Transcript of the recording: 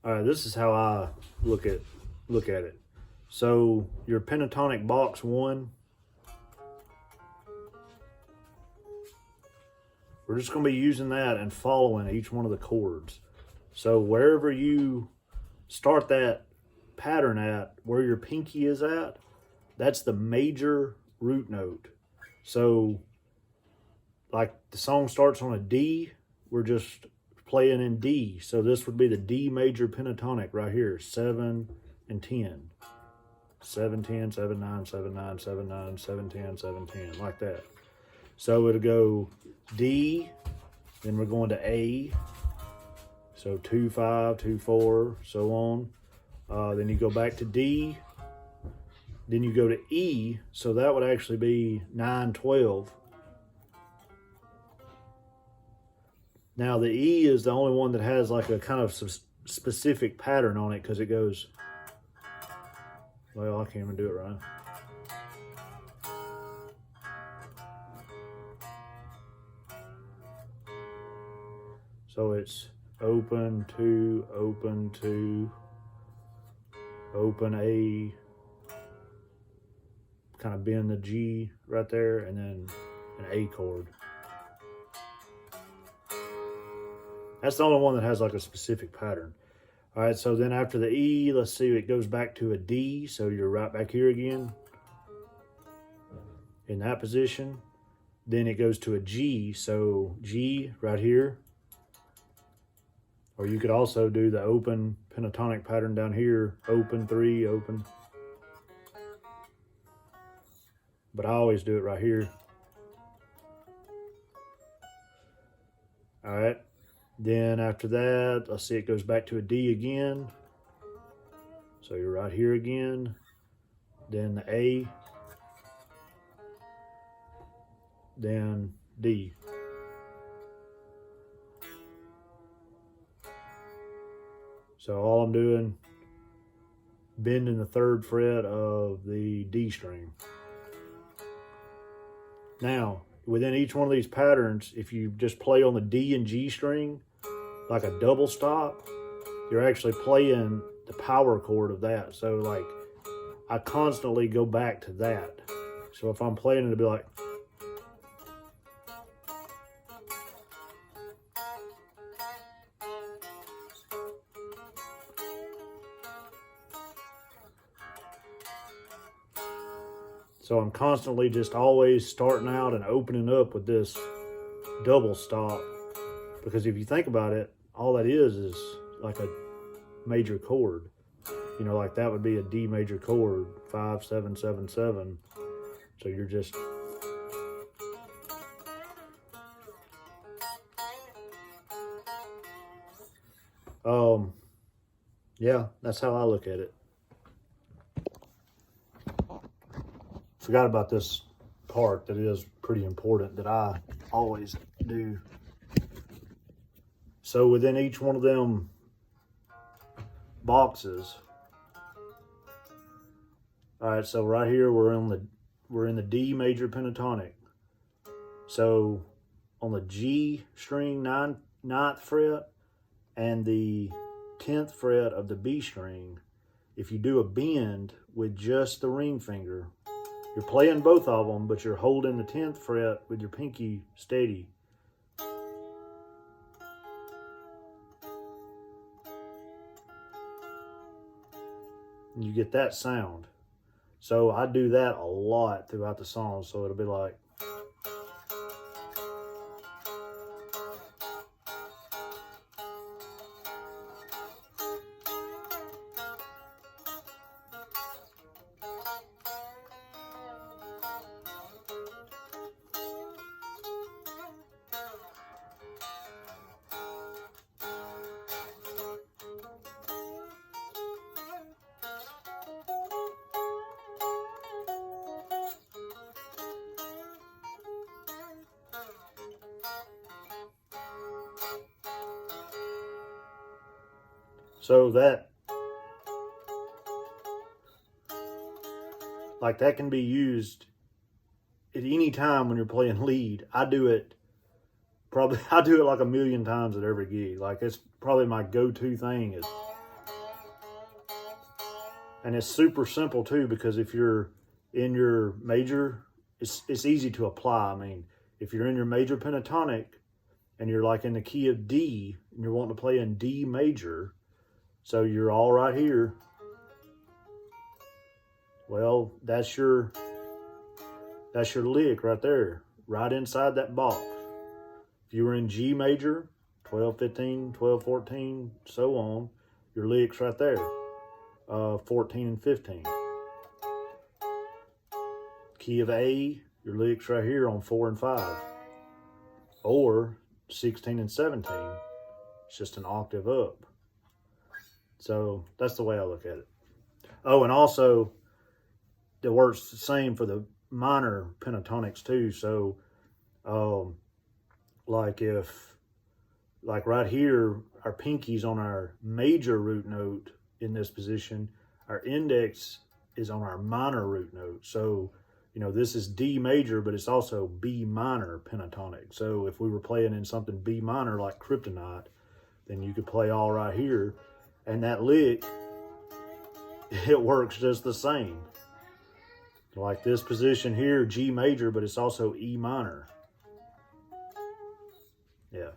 All right, this is how I look at it. So your pentatonic box 1, we're just going to be using that and following each one of the chords. So wherever you start that pattern at, where your pinky is at, that's the major root note. So like the song starts on a D, we're just playing in D. So this would be the D major pentatonic right here, 7 and 10. 7, 10, 7, 9, 7, 9, 7, 9, 7, 10, 7, 10, like that. So it'll go D, then we're going to A, so 2, 5, 2, 4, so on. Then you go back to D, then you go to E, so that would actually be 9, 12. Now the E is the only one that has like a kind of specific pattern on it because it goes, well, I can't even do it right. So it's open 2, open 2, open A, kind of bend the G right there, and then an A chord. That's the only one that has like a specific pattern. All right, so then after the E, let's see, it goes back to a D, so you're right back here again in that position. Then it goes to a G, so G right here. Or you could also do the open pentatonic pattern down here, open 3, open. But I always do it right here. All right. Then after that, let's see, it goes back to a D again. So you're right here again. Then the A. Then D. So all I'm doing, bending the 3rd fret of the D string. Now, within each one of these patterns, if you just play on the D and G string, like a double stop, you're actually playing the power chord of that. So like, I constantly go back to that. So if I'm playing it, it'll be like, so I'm constantly just always starting out and opening up with this double stop. Because if you think about it, all that is like a major chord. You know, like that would be a D major chord, 5, 7, 7, 7. So you're just, yeah, that's how I look at it. Forgot about this part that is pretty important that I always do. So within each one of them boxes, all right, so right here we're in the D major pentatonic. So on the G string, 9th fret, and the 10th fret of the B string, if you do a bend with just the ring finger, you're playing both of them, but you're holding the 10th fret with your pinky steady. And you get that sound. So I do that a lot throughout the song. So it'll be like, so that, like that can be used at any time when you're playing lead. I do it like a million times at every gig. Like it's probably my go-to thing is And it's super simple too, because if you're in your major, it's easy to apply. I mean, if you're in your major pentatonic and you're like in the key of D and you're wanting to play in D major, so you're all right here. Well, that's your lick right there, right inside that box. If you were in G major, 12, 15, 12, 14, so on, your lick's right there, 14 and 15. Key of A, your lick's right here on 4 and 5. Or 16 and 17, it's just an octave up. So that's the way I look at it. Oh, and also, it works the same for the minor pentatonics too. So, like right here, our pinky's on our major root note in this position, our index is on our minor root note. So, you know, this is D major, but it's also B minor pentatonic. So if we were playing in something B minor like Kryptonite, then you could play all right here, and that lick, it works just the same. Like this position here, G major, but it's also E minor. Yeah.